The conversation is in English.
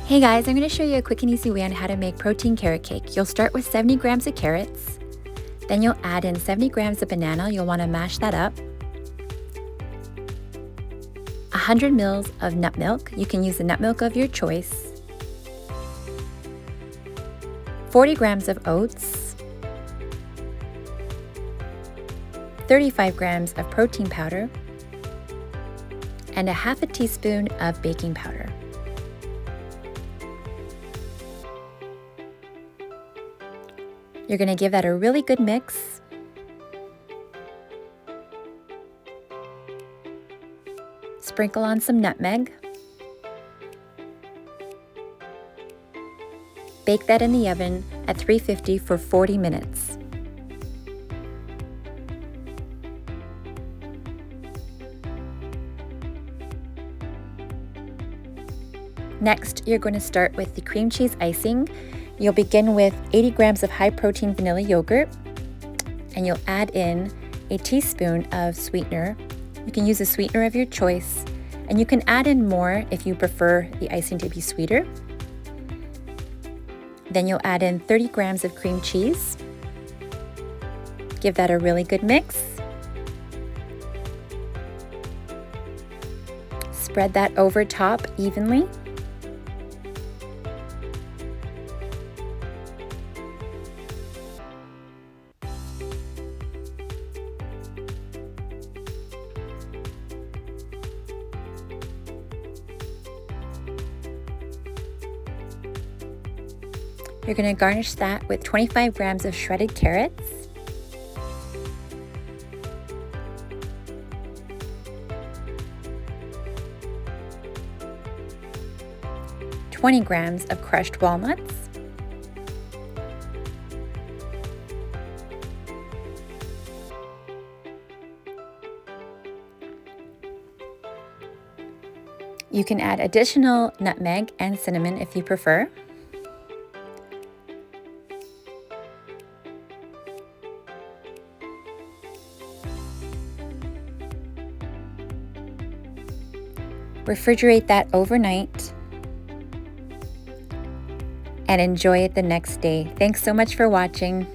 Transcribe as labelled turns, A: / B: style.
A: Hey guys, I'm going to show you a quick and easy way on how to make protein carrot cake. You'll start with 70 grams of carrots, then you'll add in 70 grams of banana. You'll want to mash that up. 100 mils of nut milk. You can use the nut milk of your choice. 40 grams of oats. 35 grams of protein powder. And a half a teaspoon of baking powder. You're going to give that a really good mix. Sprinkle on some nutmeg. Bake that in the oven at 350 for 40 minutes. Next, you're going to start with the cream cheese icing. You'll begin with 80 grams of high-protein vanilla yogurt, and you'll add in a teaspoon of sweetener. You can use a sweetener of your choice, and you can add in more if you prefer the icing to be sweeter. Then you'll add in 30 grams of cream cheese. Give that a really good mix. Spread that over top evenly. You're going to garnish that with 25 grams of shredded carrots. $20 grams of crushed walnuts. You can add additional nutmeg and cinnamon if you prefer. Refrigerate that overnight and enjoy it the next day. Thanks so much for watching.